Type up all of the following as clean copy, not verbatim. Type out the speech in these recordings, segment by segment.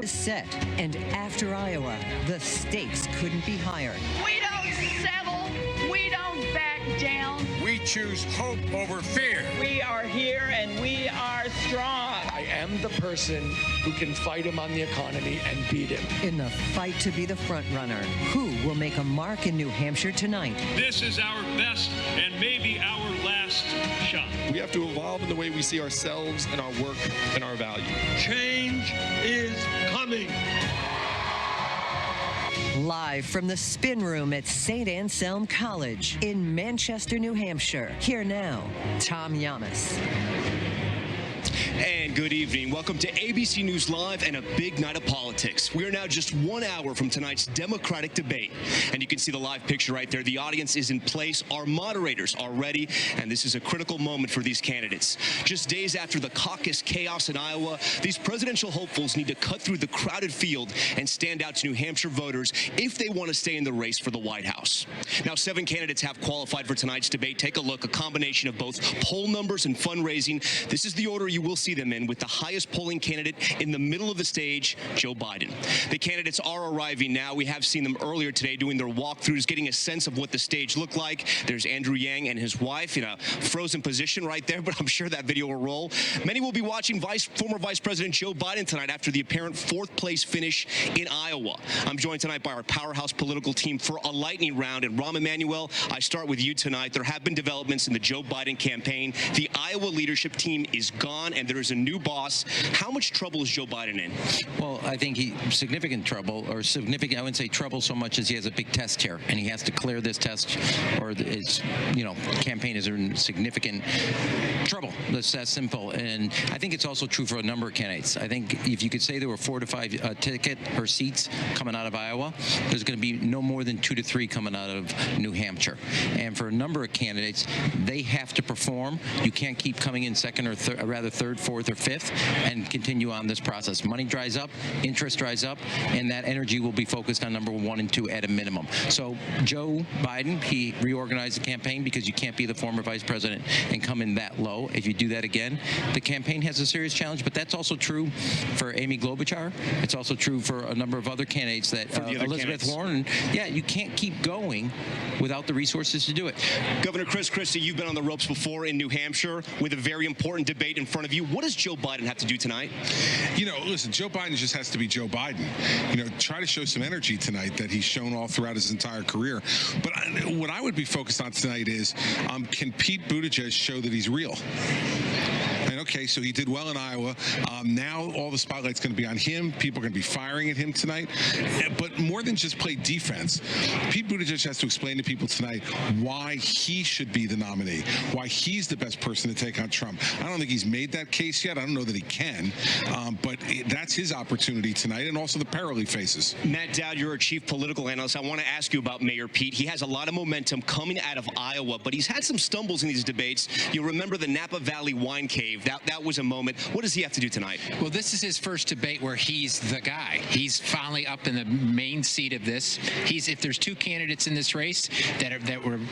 is set, and after Iowa, the stakes couldn't be higher. We don't settle. We don't back down. We choose hope over fear. We are here and we are strong. I am the person who can fight him on the economy and beat him. In the fight to be the front runner, who will make a mark in New Hampshire tonight? This is our best and maybe our last shot. We have to evolve in the way we see ourselves and our work and our value. Change is coming. Live from the spin room at St. Anselm College in Manchester, New Hampshire. Here now, Tom Yamas. And good evening. Welcome to ABC News Live and a big night of politics. We are now just 1 hour from tonight's Democratic debate. And you can see the live picture right there. The audience is in place. Our moderators are ready. And this is a critical moment for these candidates. Just days after the caucus chaos in Iowa, these presidential hopefuls need to cut through the crowded field and stand out to New Hampshire voters if they want to stay in the race for the White House. Now, 7 candidates have qualified for tonight's debate. Take a look, a combination of both poll numbers and fundraising. This is the order you will see them in, with the highest polling candidate in the middle of the stage, Joe Biden. The candidates are arriving now. We have seen them earlier today doing their walkthroughs, getting a sense of what the stage looked like. There's Andrew Yang and his wife in a frozen position right there, but I'm sure that video will roll. Many will be watching former Vice President Joe Biden tonight after the apparent 4th place finish in Iowa. I'm joined tonight by our powerhouse political team for a lightning round. And Rahm Emanuel, I start with you tonight. There have been developments in the Joe Biden campaign. The Iowa leadership team is gone, and there is a new boss. How much trouble is Joe Biden in? Well, I think significant trouble, or significant, I wouldn't say trouble so much as he has a big test here, and he has to clear this test, or his, campaign is in significant trouble. That's that simple. And I think it's also true for a number of candidates. I think if you could say there were 4 to 5 ticket or seats coming out of Iowa, there's going to be no more than 2 to 3 coming out of New Hampshire. And for a number of candidates, they have to perform. You can't keep coming in second or third, fourth, or fifth and continue on this process. Money dries up, interest dries up, and that energy will be focused on number 1 and 2 at a minimum. So Joe Biden, he reorganized the campaign because you can't be the former vice president and come in that low. If you do that again, the campaign has a serious challenge, but that's also true for Amy Klobuchar. It's also true for a number of other candidates that Elizabeth Warren. Yeah, you can't keep going without the resources to do it. Governor Chris Christie, you've been on the ropes before in New Hampshire with a very important debate in front of you. What does Joe Biden have to do tonight? Listen, Joe Biden just has to be Joe Biden. Try to show some energy tonight that he's shown all throughout his entire career. But what I would be focused on tonight is, can Pete Buttigieg show that he's real? Okay, so he did well in Iowa. Now all the spotlight's going to be on him. People are going to be firing at him tonight. But more than just play defense, Pete Buttigieg has to explain to people tonight why he should be the nominee, why he's the best person to take on Trump. I don't think he's made that case yet. I don't know that he can. But that's his opportunity tonight, and also the peril he faces. Matt Dowd, you're a chief political analyst. I want to ask you about Mayor Pete. He has a lot of momentum coming out of Iowa, but he's had some stumbles in these debates. You'll remember the Napa Valley wine cave. That was a moment. What does he have to do tonight? Well, this is his first debate where he's the guy. He's finally up in the main seat of this. If there's 2 candidates in this race that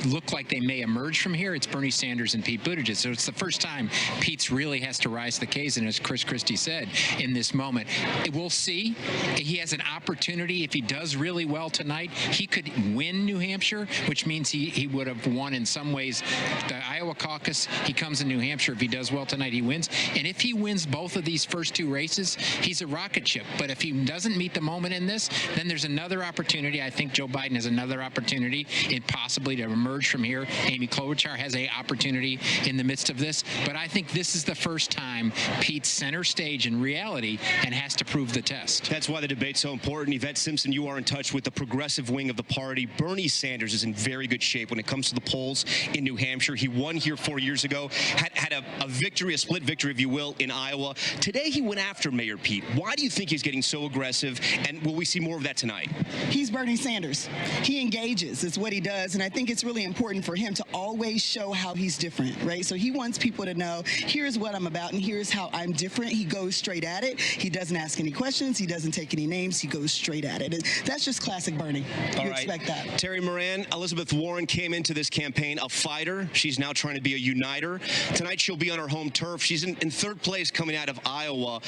look like they may emerge from here, it's Bernie Sanders and Pete Buttigieg. So it's the first time Pete's really has to rise to the occasion, as Chris Christie said, in this moment. We'll see. He has an opportunity. If he does really well tonight, he could win New Hampshire, which means he would have won in some ways the Iowa caucus. He comes in New Hampshire. If he does well tonight, he wins. And if he wins both of these first 2 races, he's a rocket ship. But if he doesn't meet the moment in this, then there's another opportunity. I think Joe Biden has another opportunity possibly to emerge from here. Amy Klobuchar has an opportunity in the midst of this. But I think this is the first time Pete's center stage in reality and has to prove the test. That's why the debate's so important. Yvette Simpson, you are in touch with the progressive wing of the party. Bernie Sanders is in very good shape when it comes to the polls in New Hampshire. He won here 4 years ago, had a victory, a split victory, if you will, in Iowa. Today, he went after Mayor Pete. Why do you think he's getting so aggressive, and will we see more of that tonight? He's Bernie Sanders. He engages. It's what he does, and I think it's really important for him to always show how he's different, right? So he wants people to know, here's what I'm about, and here's how I'm different. He goes straight at it. He doesn't ask any questions. He doesn't take any names. He goes straight at it. That's just classic Bernie. You expect that. Terry Moran, Elizabeth Warren came into this campaign a fighter. She's now trying to be a uniter. Tonight, she'll be on her home turf. She's in third place coming out of Iowa.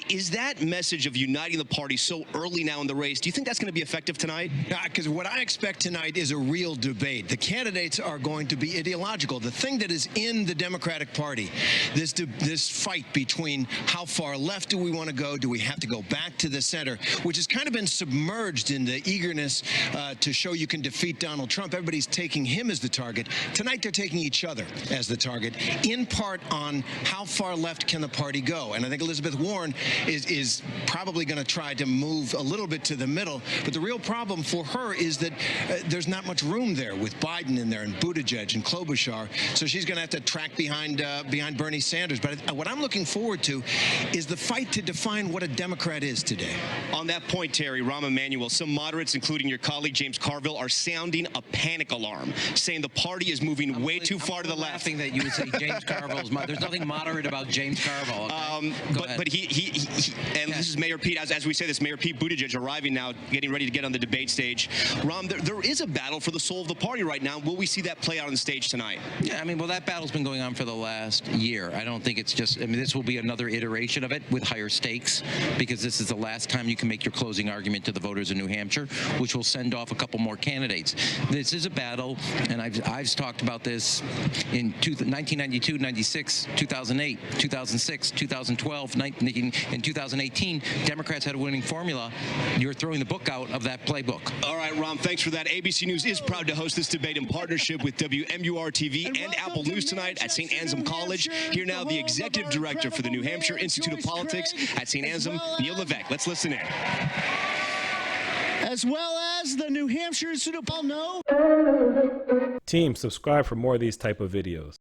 Is that message of uniting the party so early now in the race, do you think that's going to be effective tonight? Because what I expect tonight is a real debate. The candidates are going to be ideological. The thing that is in the Democratic Party, this fight between how far left do we want to go, do we have to go back to the center, which has kind of been submerged in the eagerness to show you can defeat Donald Trump. Everybody's taking him as the target. Tonight they're taking each other as the target, in part on how far left can the party go. And I think Elizabeth Warren is probably going to try to move a little bit to the middle. But the real problem for her is that there's not much room there with Biden in there and Buttigieg and Klobuchar. So she's going to have to track behind Bernie Sanders. But what I'm looking forward to is the fight to define what a Democrat is today. On that point, Terry, Rahm Emanuel, some moderates, including your colleague James Carville, are sounding a panic alarm, saying the party is moving way too far to the left. Laughing that you would say James Carville's. There's nothing moderate about James Carville. Okay? But he and this is Mayor Pete, as we say this, Mayor Pete Buttigieg arriving now, getting ready to get on the debate stage. Rahm, there is a battle for the soul of the party right now. Will we see that play out on the stage tonight? Yeah, I mean, well, that battle's been going on for the last year. I don't think it's just, I mean, this will be another iteration of it with higher stakes, because this is the last time you can make your closing argument to the voters in New Hampshire, which will send off a couple more candidates. This is a battle, and I've talked about this in 1992, 96, 2008, 2006, 2012, in 2018. Democrats had a winning formula. You're throwing the book out of that playbook. All right, Rahm, thanks for that. ABC News is proud to host this debate in partnership with WMUR TV and Apple News tonight at St. Anselm College. Here now, the executive director for the New Hampshire Institute of Politics at St. Anselm, Neil Levesque. Let's listen in. As well as the New Hampshire Institute of Politics. Team, subscribe for more of these type of videos.